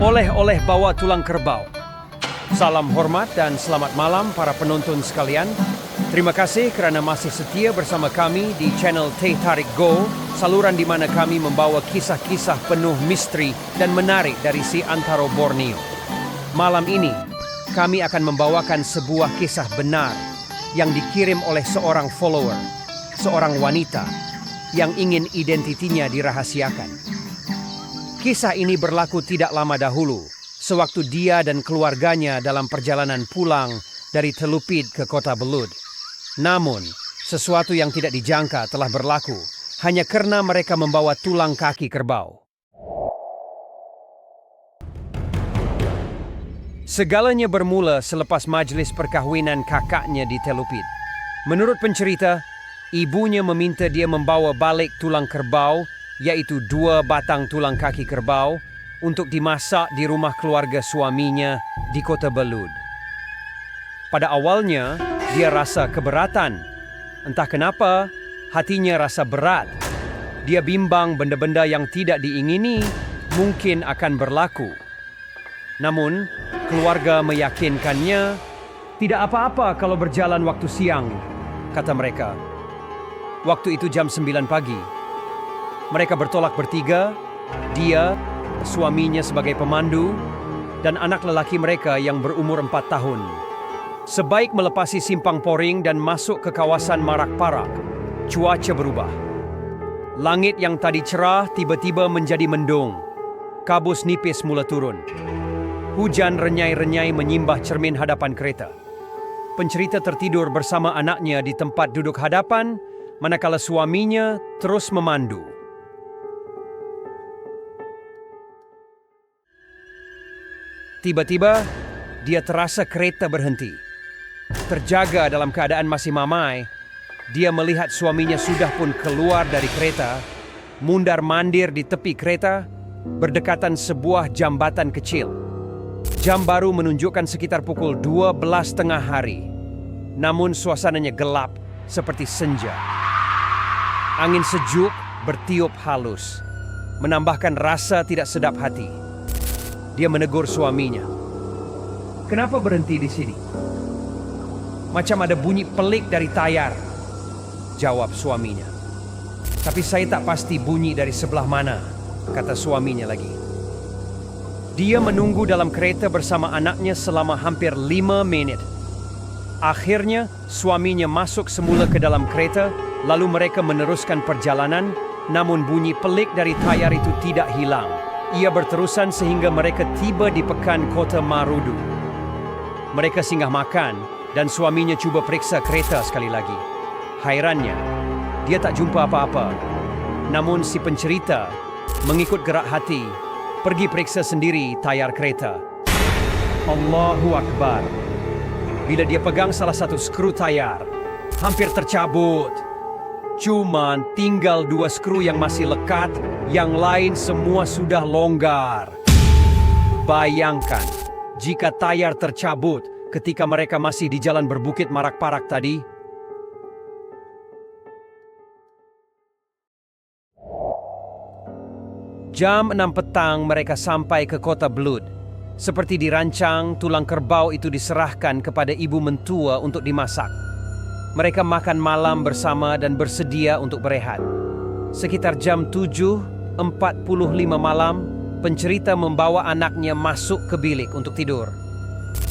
Oleh-oleh bawa tulang kerbau. Salam hormat dan selamat malam para penonton sekalian. Terima kasih kerana masih setia bersama kami di channel Teh Tarik Go, saluran di mana kami membawa kisah-kisah penuh misteri dan menarik dari si antaro Borneo. Malam ini, kami akan membawakan sebuah kisah benar yang dikirim oleh seorang follower, seorang wanita yang ingin identitinya dirahasiakan. Kisah ini berlaku tidak lama dahulu, sewaktu dia dan keluarganya dalam perjalanan pulang dari Telupid ke kota Belud. Namun, sesuatu yang tidak dijangka telah berlaku, hanya karena mereka membawa tulang kaki kerbau. Segalanya bermula selepas majlis perkahwinan kakaknya di Telupid. Menurut pencerita, ibunya meminta dia membawa balik tulang kerbau, yaitu 2 batang tulang kaki kerbau, untuk dimasak di rumah keluarga suaminya di kota Belud. Pada awalnya, dia rasa keberatan. Entah kenapa, hatinya rasa berat. Dia bimbang benda-benda yang tidak diingini mungkin akan berlaku. Namun, keluarga meyakinkannya, tidak apa-apa kalau berjalan waktu siang, kata mereka. Waktu itu jam 9 pagi. Mereka bertolak bertiga, dia, suaminya sebagai pemandu, dan anak lelaki mereka yang berumur 4 tahun. Sebaik melepasi simpang Poring dan masuk ke kawasan Marak-Parak, cuaca berubah. Langit yang tadi cerah tiba-tiba menjadi mendung. Kabus nipis mula turun. Hujan renyai-renyai menyimbah cermin hadapan kereta. Pencerita tertidur bersama anaknya di tempat duduk hadapan, manakala suaminya terus memandu. Tiba-tiba, dia terasa kereta berhenti. Terjaga dalam keadaan masih mamai, dia melihat suaminya sudah pun keluar dari kereta, mundar-mandir di tepi kereta, berdekatan sebuah jambatan kecil. Jam baru menunjukkan sekitar pukul 12:30 hari. Namun suasananya gelap seperti senja. Angin sejuk bertiup halus, menambahkan rasa tidak sedap hati. Dia menegur suaminya. "Kenapa berhenti di sini?" "Macam ada bunyi pelik dari tayar," jawab suaminya. "Tapi saya tak pasti bunyi dari sebelah mana," kata suaminya lagi. Dia menunggu dalam kereta bersama anaknya selama hampir 5 menit. Akhirnya, suaminya masuk semula ke dalam kereta, lalu mereka meneruskan perjalanan, namun bunyi pelik dari tayar itu tidak hilang. Ia berterusan sehingga mereka tiba di pekan kota Marudu. Mereka singgah makan dan suaminya cuba periksa kereta sekali lagi. Hairannya, dia tak jumpa apa-apa. Namun si pencerita mengikut gerak hati, pergi periksa sendiri tayar kereta. Allahu Akbar. Bila dia pegang salah satu skru tayar, hampir tercabut. Cuman tinggal 2 skru yang masih lekat, yang lain semua sudah longgar. Bayangkan, jika tayar tercabut ketika mereka masih di jalan berbukit Marak-Parak tadi. Jam 6 petang mereka sampai ke kota Belud. Seperti dirancang, tulang kerbau itu diserahkan kepada ibu mentua untuk dimasak. Mereka makan malam bersama dan bersedia untuk berehat. Sekitar jam 7:45 malam, pencerita membawa anaknya masuk ke bilik untuk tidur.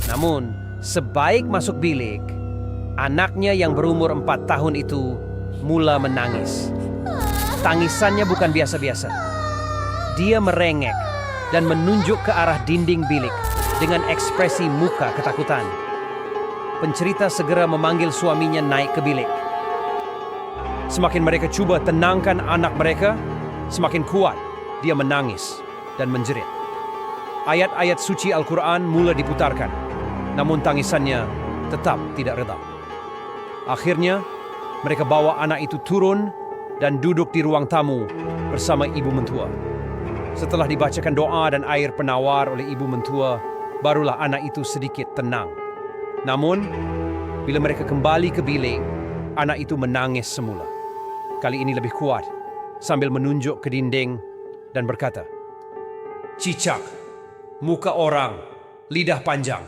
Namun, sebaik masuk bilik, anaknya yang berumur 4 tahun itu mula menangis. Tangisannya bukan biasa-biasa. Dia merengek dan menunjuk ke arah dinding bilik dengan ekspresi muka ketakutan. Pencerita segera memanggil suaminya naik ke bilik. Semakin mereka cuba tenangkan anak mereka, semakin kuat dia menangis dan menjerit. Ayat-ayat suci Al-Quran mula diputarkan, namun tangisannya tetap tidak reda. Akhirnya, mereka bawa anak itu turun dan duduk di ruang tamu bersama ibu mentua. Setelah dibacakan doa dan air penawar oleh ibu mentua, barulah anak itu sedikit tenang. Namun, bila mereka kembali ke bilik, anak itu menangis semula. Kali ini lebih kuat, sambil menunjuk ke dinding dan berkata, "Cicak, muka orang, lidah panjang.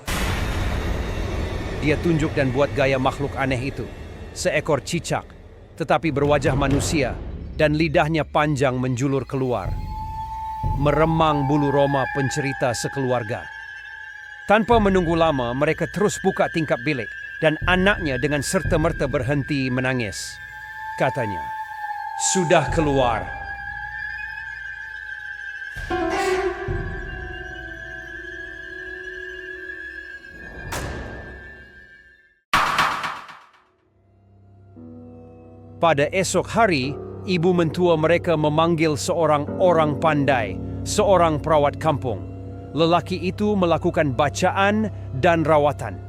Dia tunjuk dan buat gaya makhluk aneh itu. Seekor cicak, tetapi berwajah manusia dan lidahnya panjang menjulur keluar. Meremang bulu roma pencerita sekeluarga. Tanpa menunggu lama, mereka terus buka tingkap bilik dan anaknya dengan serta-merta berhenti menangis. Katanya, "Sudah keluar." Pada esok hari, ibu mentua mereka memanggil seorang orang pandai, seorang perawat kampung. Lelaki itu melakukan bacaan dan rawatan.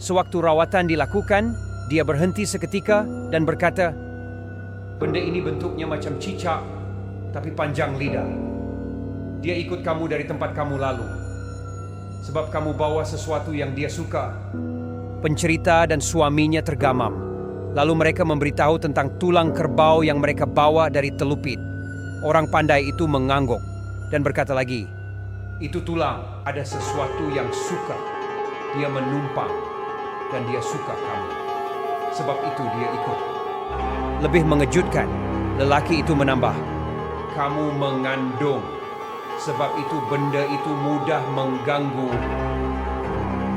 Sewaktu rawatan dilakukan, dia berhenti seketika dan berkata, "Benda ini bentuknya macam cicak, tapi panjang lidah. Dia ikut kamu dari tempat kamu lalu, sebab kamu bawa sesuatu yang dia suka." Pencerita dan suaminya tergamam. Lalu mereka memberitahu tentang tulang kerbau yang mereka bawa dari Telupit. Orang pandai itu mengangguk dan berkata lagi, "Itu tulang, ada sesuatu yang suka. Dia menumpang dan dia suka kamu. Sebab itu dia ikut." Lebih mengejutkan, lelaki itu menambah, "Kamu mengandung. Sebab itu benda itu mudah mengganggu."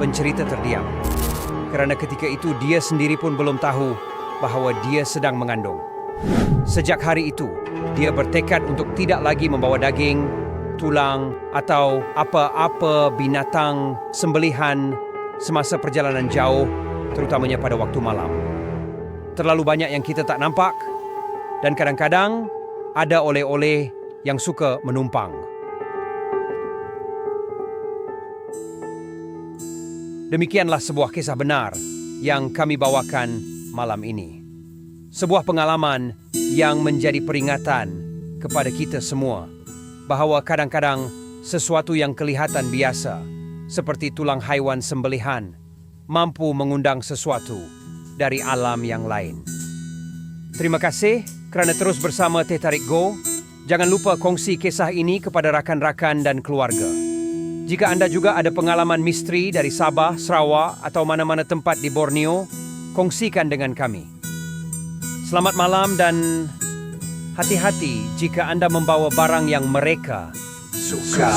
Pencerita terdiam. Kerana ketika itu dia sendiri pun belum tahu bahawa dia sedang mengandung. Sejak hari itu, dia bertekad untuk tidak lagi membawa daging, tulang, atau apa-apa binatang sembelihan semasa perjalanan jauh, terutamanya pada waktu malam. Terlalu banyak yang kita tak nampak, dan kadang-kadang ada oleh-oleh yang suka menumpang. Demikianlah sebuah kisah benar yang kami bawakan malam ini. Sebuah pengalaman yang menjadi peringatan kepada kita semua bahawa kadang-kadang sesuatu yang kelihatan biasa, seperti tulang haiwan sembelihan, mampu mengundang sesuatu dari alam yang lain. Terima kasih kerana terus bersama Teh Tarik Go. Jangan lupa kongsi kisah ini kepada rakan-rakan dan keluarga. Jika anda juga ada pengalaman misteri dari Sabah, Sarawak atau mana-mana tempat di Borneo, kongsikan dengan kami. Selamat malam dan hati-hati jika anda membawa barang yang mereka suka.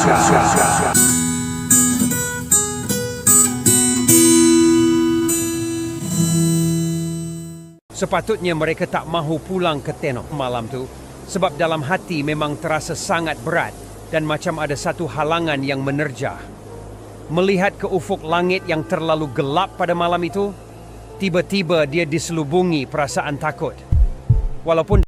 Sepatutnya mereka tak mahu pulang ke Tenok malam tu, sebab dalam hati memang terasa sangat berat dan macam ada satu halangan yang menerjah. Melihat ke ufuk langit yang terlalu gelap pada malam itu, tiba-tiba dia diselubungi perasaan takut. Walaupun